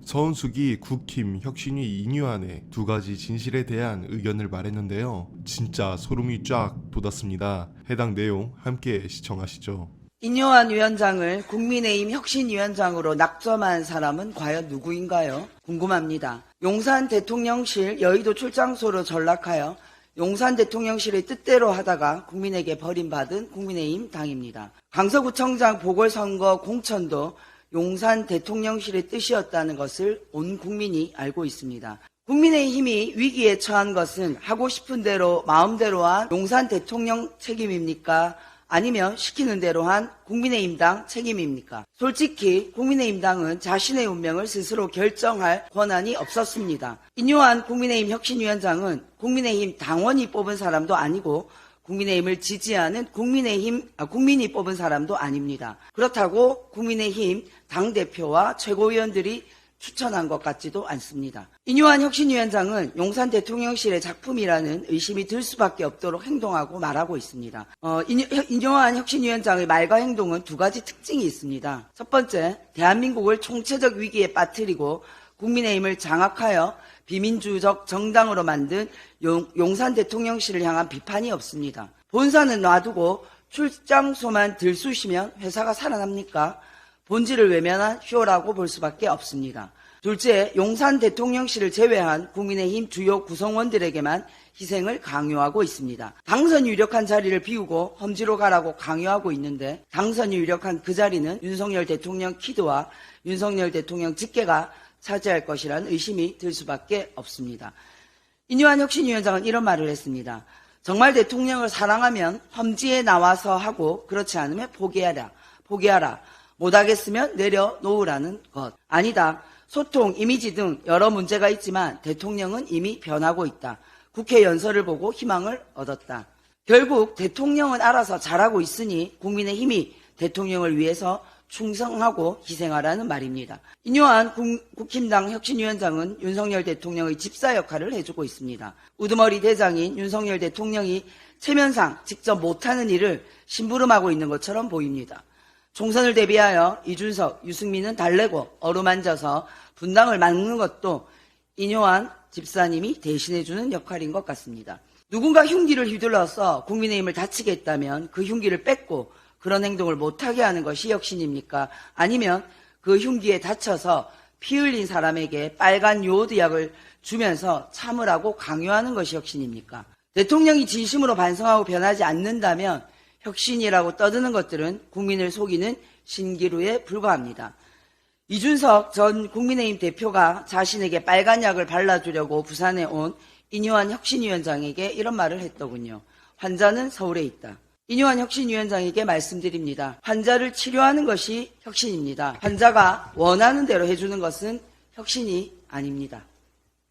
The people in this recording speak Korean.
서은숙이 국힘 혁신위 인유안의 두 가지 진실에 대한 의견을 말했는데요. 진짜 소름이 쫙 돋았습니다. 해당 내용 함께 시청하시죠. 인유안 위원장을 국민의힘 혁신위원장으로 낙점한 사람은 과연 누구인가요? 궁금합니다. 용산 대통령실 여의도 출장소로 전락하여 용산 대통령실의 뜻대로 하다가 국민에게 버림받은 국민의힘 당입니다. 강서구청장 보궐선거 공천도 용산 대통령실의 뜻이었다는 것을 온 국민이 알고 있습니다. 국민의힘이 위기에 처한 것은 하고 싶은 대로 마음대로 한 용산 대통령 책임입니까? 아니면 시키는 대로 한 국민의힘 당 책임입니까? 솔직히 국민의힘 당은 자신의 운명을 스스로 결정할 권한이 없었습니다. 인유안 국민의힘 혁신위원장은 국민의힘 당원이 뽑은 사람도 아니고 국민의힘을 지지하는 국민이 뽑은 사람도 아닙니다. 그렇다고 국민의힘 당대표와 최고위원들이 추천한 것 같지도 않습니다. 인유안 혁신위원장은 용산 대통령실의 작품이라는 의심이 들 수밖에 없도록 행동하고 말하고 있습니다. 인유안 혁신위원장의 말과 행동은 두 가지 특징이 있습니다. 첫 번째, 대한민국을 총체적 위기에 빠뜨리고 국민의힘을 장악하여 비민주적 정당으로 만든 용산 대통령실을 향한 비판이 없습니다. 본사는 놔두고 출장소만 들쑤시면 회사가 살아납니까? 본질을 외면한 쇼라고 볼 수밖에 없습니다. 둘째, 용산 대통령실을 제외한 국민의힘 주요 구성원들에게만 희생을 강요하고 있습니다. 당선이 유력한 자리를 비우고 험지로 가라고 강요하고 있는데 당선이 유력한 그 자리는 윤석열 대통령 키드와 윤석열 대통령 직계가 차지할 것이라는 의심이 들 수밖에 없습니다. 인유안 혁신위원장은 이런 말을 했습니다. 정말 대통령을 사랑하면 험지에 나와서 하고 그렇지 않으면 포기하라. 못하겠으면 내려놓으라는 것. 아니다. 소통, 이미지 등 여러 문제가 있지만 대통령은 이미 변하고 있다. 국회 연설을 보고 희망을 얻었다. 결국 대통령은 알아서 잘하고 있으니 국민의힘이 대통령을 위해서 충성하고 희생하라는 말입니다. 인유안 국힘당 혁신위원장은 윤석열 대통령의 집사 역할을 해주고 있습니다. 우두머리 대장인 윤석열 대통령이 체면상 직접 못하는 일을 심부름하고 있는 것처럼 보입니다. 총선을 대비하여 이준석, 유승민은 달래고 어루만져서 분당을 막는 것도 인유안 집사님이 대신해주는 역할인 것 같습니다. 누군가 흉기를 휘둘러서 국민의힘을 다치게 했다면 그 흉기를 뺏고 그런 행동을 못하게 하는 것이 혁신입니까? 아니면 그 흉기에 다쳐서 피 흘린 사람에게 빨간 요오드약을 주면서 참으라고 강요하는 것이 혁신입니까? 대통령이 진심으로 반성하고 변하지 않는다면 혁신이라고 떠드는 것들은 국민을 속이는 신기루에 불과합니다. 이준석 전 국민의힘 대표가 자신에게 빨간 약을 발라주려고 부산에 온 인유안 혁신위원장에게 이런 말을 했더군요. 환자는 서울에 있다. 인유안 혁신위원장에게 말씀드립니다. 환자를 치료하는 것이 혁신입니다. 환자가 원하는 대로 해주는 것은 혁신이 아닙니다.